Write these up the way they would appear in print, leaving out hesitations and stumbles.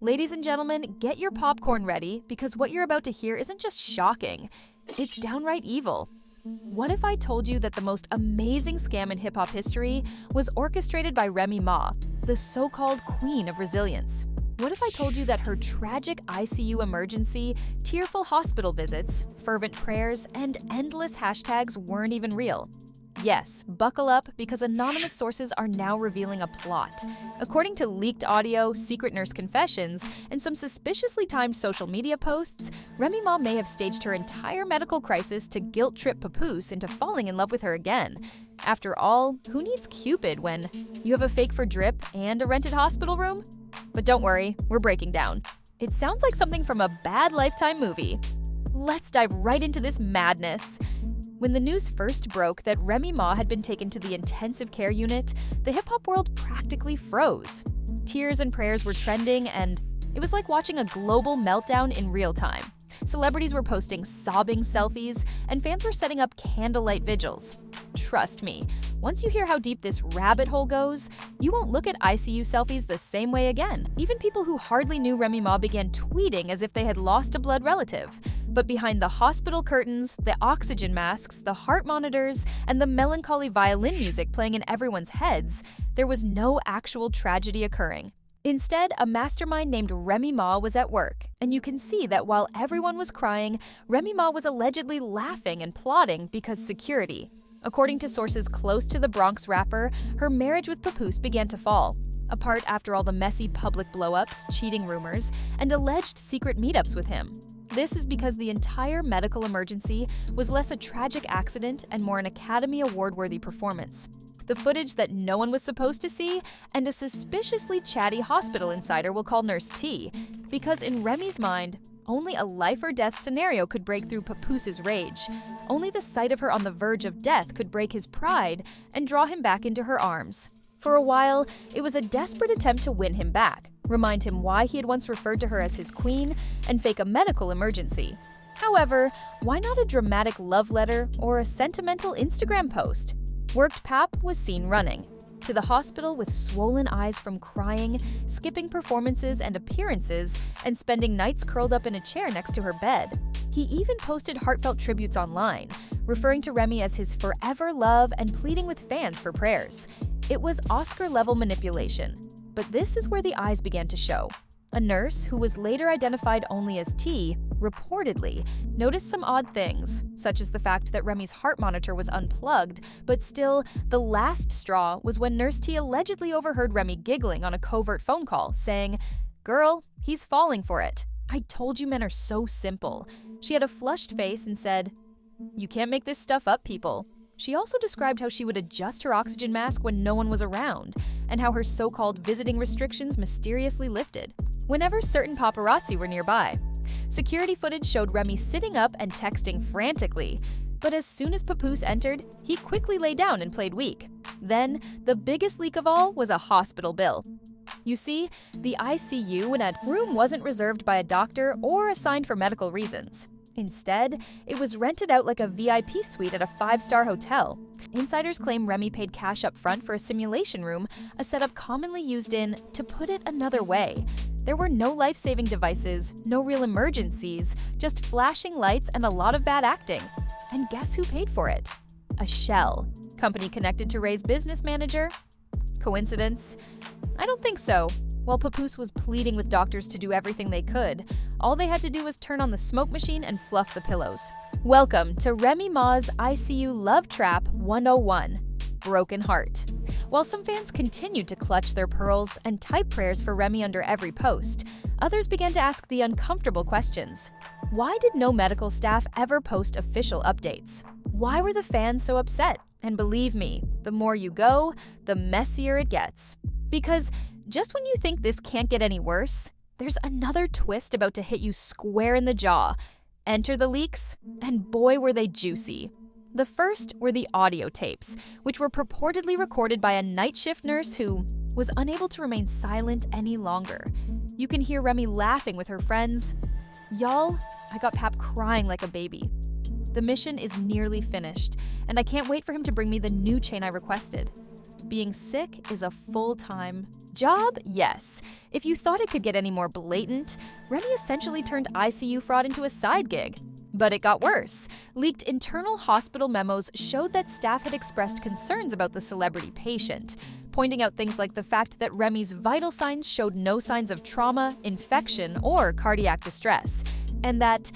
Ladies and gentlemen, get your popcorn ready because what you're about to hear isn't just shocking, it's downright evil. What if I told you that the most amazing scam in hip-hop history was orchestrated by Remy Ma, the so-called queen of resilience? What if I told you that her tragic ICU emergency, tearful hospital visits, fervent prayers, and endless hashtags weren't even real? Yes, buckle up because anonymous sources are now revealing a plot. According to leaked audio, secret nurse confessions, and some suspiciously timed social media posts, Remy Ma may have staged her entire medical crisis to guilt-trip Papoose into falling in love with her again. After all, who needs Cupid when you have a fake for drip and a rented hospital room? But don't worry, we're breaking down. It sounds like something from a bad Lifetime movie. Let's dive right into this madness. When the news first broke that Remy Ma had been taken to the intensive care unit, the hip-hop world practically froze. Tears and prayers were trending, and it was like watching a global meltdown in real time. Celebrities were posting sobbing selfies, and fans were setting up candlelight vigils. Trust me, once you hear how deep this rabbit hole goes, you won't look at ICU selfies the same way again. Even people who hardly knew Remy Ma began tweeting as if they had lost a blood relative. But behind the hospital curtains, the oxygen masks, the heart monitors, and the melancholy violin music playing in everyone's heads, there was no actual tragedy occurring. Instead, a mastermind named Remy Ma was at work, and you can see that while everyone was crying, Remy Ma was allegedly laughing and plotting because security. According to sources close to the Bronx rapper, her marriage with Papoose began to fall, apart after all the messy public blow-ups, cheating rumors, and alleged secret meetups with him. This is because the entire medical emergency was less a tragic accident and more an Academy Award-worthy performance. The footage that no one was supposed to see, and a suspiciously chatty hospital insider we'll call Nurse T, because in Remy's mind, only a life-or-death scenario could break through Papoose's rage. Only the sight of her on the verge of death could break his pride and draw him back into her arms. For a while, it was a desperate attempt to win him back, remind him why he had once referred to her as his queen, and fake a medical emergency. However, why not a dramatic love letter or a sentimental Instagram post? Worked Pap was seen running to the hospital with swollen eyes from crying, skipping performances and appearances, and spending nights curled up in a chair next to her bed. He even posted heartfelt tributes online, referring to Remy as his forever love and pleading with fans for prayers. It was Oscar-level manipulation, but this is where the eyes began to show. A nurse, who was later identified only as T, reportedly noticed some odd things, such as the fact that Remy's heart monitor was unplugged, but still, the last straw was when Nurse T allegedly overheard Remy giggling on a covert phone call, saying, "Girl, he's falling for it. I told you men are so simple." She had a flushed face and said, "You can't make this stuff up, people." She also described how she would adjust her oxygen mask when no one was around, and how her so-called visiting restrictions mysteriously lifted whenever certain paparazzi were nearby. Security footage showed Remy sitting up and texting frantically, but as soon as Papoose entered, he quickly lay down and played weak. Then, the biggest leak of all was a hospital bill. You see, the ICU in a room wasn't reserved by a doctor or assigned for medical reasons. Instead, it was rented out like a VIP suite at a 5-star hotel. Insiders claim Remy paid cash up front for a simulation room, a setup commonly used in, to put it another way, there were no life-saving devices, no real emergencies, just flashing lights and a lot of bad acting. And guess who paid for it? A shell. Company connected to Ray's business manager? Coincidence? I don't think so. While Papoose was pleading with doctors to do everything they could, all they had to do was turn on the smoke machine and fluff the pillows. Welcome to Remy Ma's ICU Love Trap 101, Broken Heart. While some fans continued to clutch their pearls and type prayers for Remy under every post, others began to ask the uncomfortable questions. Why did no medical staff ever post official updates? Why were the fans so upset? And believe me, the more you go, the messier it gets. Because just when you think this can't get any worse, there's another twist about to hit you square in the jaw. Enter the leaks, and boy were they juicy. The first were the audio tapes, which were purportedly recorded by a night shift nurse who was unable to remain silent any longer. You can hear Remy laughing with her friends. "Y'all, I got Pap crying like a baby. The mission is nearly finished, and I can't wait for him to bring me the new chain I requested. being sick is a full-time job? Yes. If you thought it could get any more blatant, Remy essentially turned ICU fraud into a side gig. But it got worse. Leaked internal hospital memos showed that staff had expressed concerns about the celebrity patient, pointing out things like the fact that Remy's vital signs showed no signs of trauma, infection, or cardiac distress, and that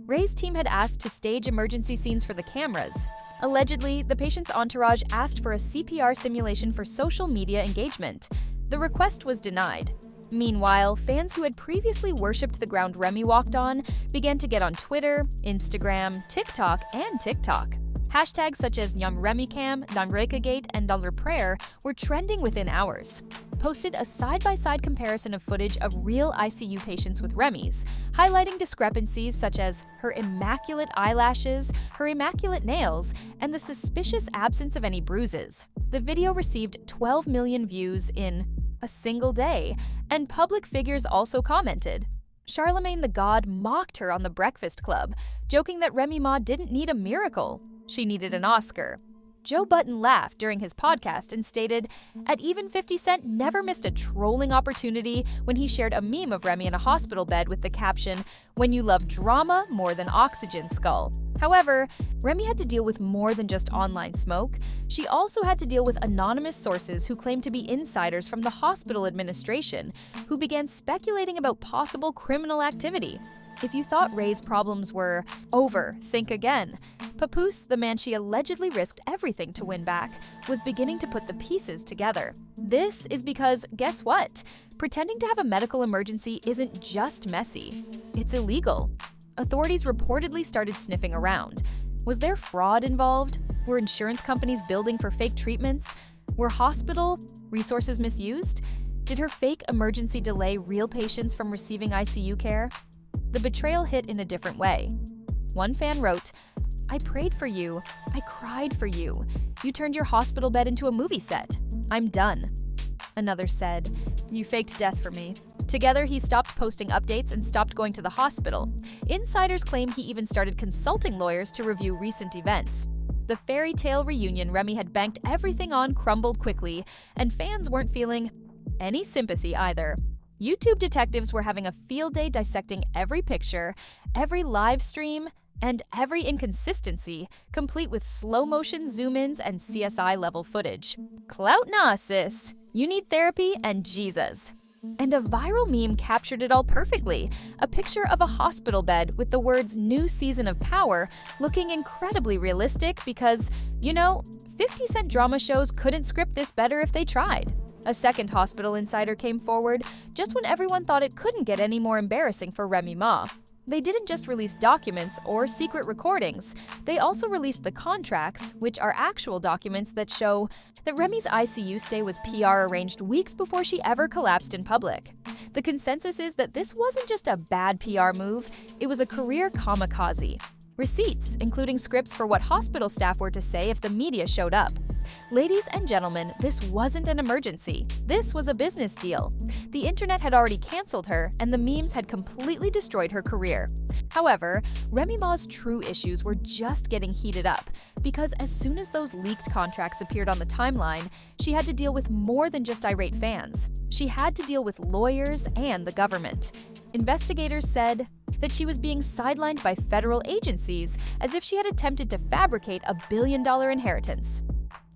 Ray's team had asked to stage emergency scenes for the cameras. Allegedly, the patient's entourage asked for a CPR simulation for social media engagement. The request was denied. Meanwhile, fans who had previously worshipped the ground Remy walked on began to get on Twitter, Instagram, TikTok, and TikTok. Hashtags such as NyamRemyCam, Nanrekagate, and DollarPrayer were trending within hours. Posted a side-by-side comparison of footage of real ICU patients with Remy's, highlighting discrepancies such as her immaculate eyelashes, her immaculate nails, and the suspicious absence of any bruises. The video received 12 million views in a single day, and public figures also commented. Charlemagne the God mocked her on The Breakfast Club, joking that Remy Ma didn't need a miracle. She needed an Oscar. Joe Budden laughed during his podcast and stated, "At even 50 Cent never missed a trolling opportunity when he shared a meme of Remy in a hospital bed with the caption, 'When you love drama more than oxygen, skull.'" However, Remy had to deal with more than just online smoke. She also had to deal with anonymous sources who claimed to be insiders from the hospital administration, who began speculating about possible criminal activity. If you thought Ray's problems were over, think again. Papoose, the man she allegedly risked everything to win back, was beginning to put the pieces together. This is because, guess what? Pretending to have a medical emergency isn't just messy, it's illegal. Authorities reportedly started sniffing around. Was there fraud involved? Were insurance companies building for fake treatments? Were hospital resources misused? Did her fake emergency delay real patients from receiving ICU care? The betrayal hit in a different way. One fan wrote, "I prayed for you. I cried for you. You turned your hospital bed into a movie set. I'm done." Another said, "You faked death for me." Together, he stopped posting updates and stopped going to the hospital. Insiders claim he even started consulting lawyers to review recent events. The fairy tale reunion Remy had banked everything on crumbled quickly, and fans weren't feeling any sympathy either. YouTube detectives were having a field day dissecting every picture, every live stream, and every inconsistency, complete with slow-motion zoom-ins and CSI-level footage. Clout nah, sis. You need therapy and Jesus. And a viral meme captured it all perfectly. A picture of a hospital bed with the words "New Season of Power" looking incredibly realistic because, 50 Cent drama shows couldn't script this better if they tried. A second hospital insider came forward just when everyone thought it couldn't get any more embarrassing for Remy Ma. They didn't just release documents or secret recordings, they also released the contracts, which are actual documents that show that Remy's ICU stay was PR arranged weeks before she ever collapsed in public. The consensus is that this wasn't just a bad PR move, it was a career kamikaze. Receipts, including scripts for what hospital staff were to say if the media showed up. Ladies and gentlemen, this wasn't an emergency. This was a business deal. The internet had already canceled her, and the memes had completely destroyed her career. However, Remy Ma's true issues were just getting heated up, because as soon as those leaked contracts appeared on the timeline, she had to deal with more than just irate fans. She had to deal with lawyers and the government. Investigators said that she was being sidelined by federal agencies as if she had attempted to fabricate a billion-dollar inheritance.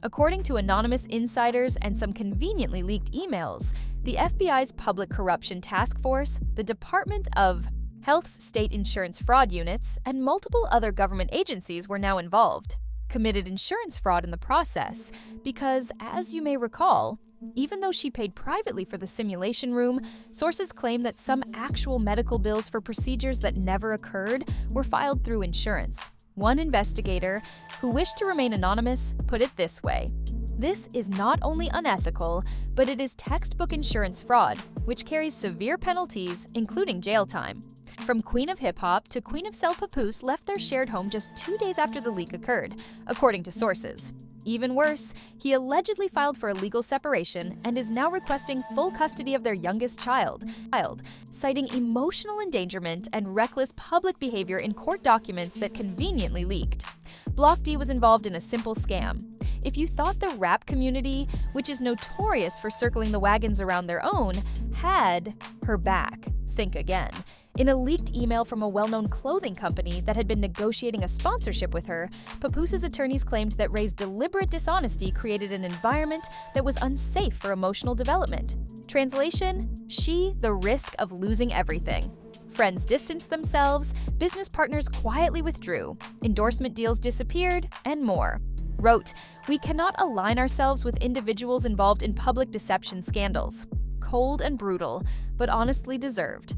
According to anonymous insiders and some conveniently leaked emails, the FBI's Public Corruption Task Force, the Department of Health's state insurance fraud units, and multiple other government agencies were now involved. Committed insurance fraud in the process because, as you may recall, even though she paid privately for the simulation room, sources claim that some actual medical bills for procedures that never occurred were filed through insurance. One investigator, who wished to remain anonymous, put it this way: "This is not only unethical, but it is textbook insurance fraud, which carries severe penalties, including jail time." From Queen of Hip Hop to Queen of Cell, Papoose left their shared home just 2 days after the leak occurred, according to sources. Even worse, he allegedly filed for a legal separation and is now requesting full custody of their youngest child, citing emotional endangerment and reckless public behavior in court documents that conveniently leaked. Block D was involved in a simple scam. if you thought the rap community, which is notorious for circling the wagons around their own, had her back, think again. In a leaked email from a well-known clothing company that had been negotiating a sponsorship with her, Papoose's attorneys claimed that Ray's deliberate dishonesty created an environment that was unsafe for emotional development. Translation: she the risk of losing everything. Friends distanced themselves, business partners quietly withdrew, endorsement deals disappeared, and more. Wrote, "We cannot align ourselves with individuals involved in public deception scandals. Cold and brutal, but honestly deserved."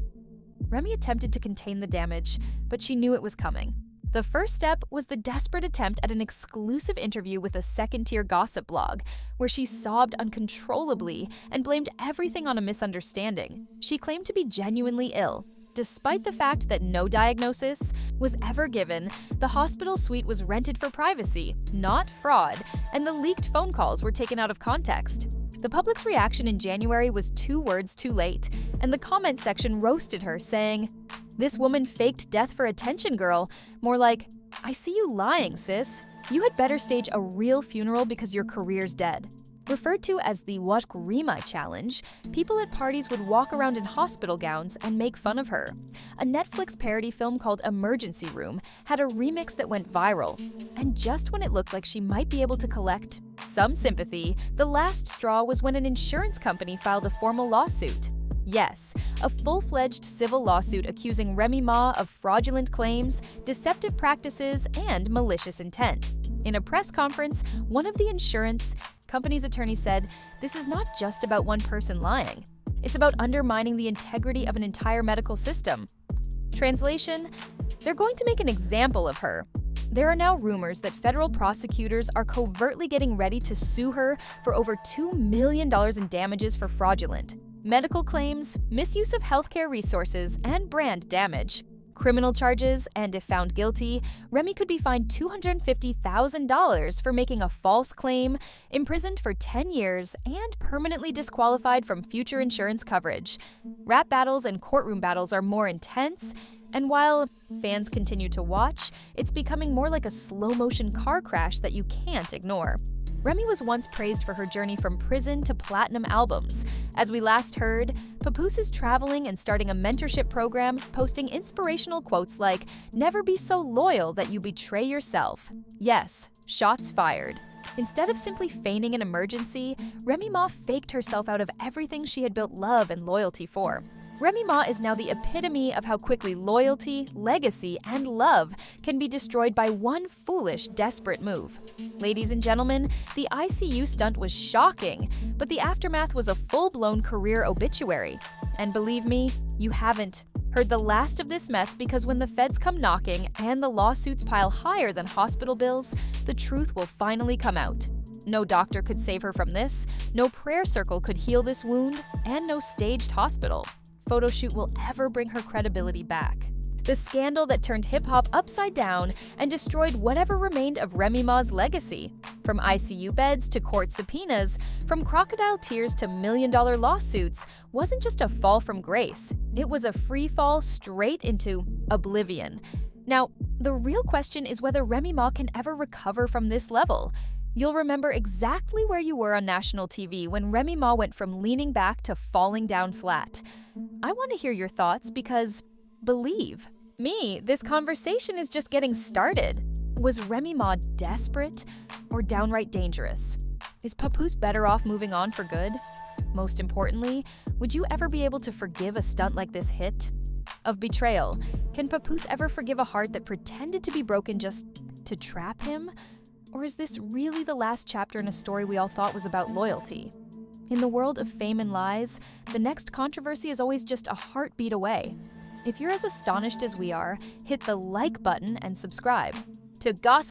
Remy attempted to contain the damage, but she knew it was coming. The first step was the desperate attempt at an exclusive interview with a second-tier gossip blog, where she sobbed uncontrollably and blamed everything on a misunderstanding. She claimed to be genuinely ill. Despite the fact that no diagnosis was ever given, the hospital suite was rented for privacy, not fraud, and the leaked phone calls were taken out of context. The public's reaction in January was 2 words too late, and the comment section roasted her, saying, "This woman faked death for attention, girl. More like, I see you lying, sis. You had better stage a real funeral because your career's dead." Referred to as the What Remy Ma challenge, people at parties would walk around in hospital gowns and make fun of her. A Netflix parody film called Emergency Room had a remix that went viral. And just when it looked like she might be able to collect some sympathy, the last straw was when an insurance company filed a formal lawsuit. Yes, a full-fledged civil lawsuit accusing Remy Ma of fraudulent claims, deceptive practices, and malicious intent. In a press conference, one of the insurance company's attorneys said, "This is not just about one person lying. It's about undermining the integrity of an entire medical system." Translation: they're going to make an example of her. There are now rumors that federal prosecutors are covertly getting ready to sue her for over $2 million in damages for fraudulent medical claims, misuse of healthcare resources, and brand damage. Criminal charges, and if found guilty, Remy could be fined $250,000 for making a false claim, imprisoned for 10 years, and permanently disqualified from future insurance coverage. Rap battles and courtroom battles are more intense, and while fans continue to watch, it's becoming more like a slow-motion car crash that you can't ignore. Remy was once praised for her journey from prison to platinum albums. As we last heard, Papoose is traveling and starting a mentorship program, posting inspirational quotes like, "Never be so loyal that you betray yourself." Yes, shots fired. Instead of simply feigning an emergency, Remy Ma faked herself out of everything she had built love and loyalty for. Remy Ma is now the epitome of how quickly loyalty, legacy, and love can be destroyed by one foolish, desperate move. Ladies and gentlemen, the ICU stunt was shocking, but the aftermath was a full-blown career obituary. And believe me, you haven't heard the last of this mess, because when the feds come knocking and the lawsuits pile higher than hospital bills, the truth will finally come out. No doctor could save her from this, no prayer circle could heal this wound, and no staged hospital photo shoot will ever bring her credibility back. The scandal that turned hip-hop upside down and destroyed whatever remained of Remy Ma's legacy. From ICU beds to court subpoenas, from crocodile tears to million-dollar lawsuits, wasn't just a fall from grace. It was a free fall straight into oblivion. Now, the real question is whether Remy Ma can ever recover from this level. You'll remember exactly where you were on national TV when Remy Ma went from leaning back to falling down flat. I want to hear your thoughts because, believe me, this conversation is just getting started. Was Remy Ma desperate or downright dangerous? Is Papoose better off moving on for good? Most importantly, would you ever be able to forgive a stunt like this hit? Of betrayal, can Papoose ever forgive a heart that pretended to be broken just to trap him? Or is this really the last chapter in a story we all thought was about loyalty? In the world of fame and lies, the next controversy is always just a heartbeat away. If you're as astonished as we are, hit the like button and subscribe. To Gossip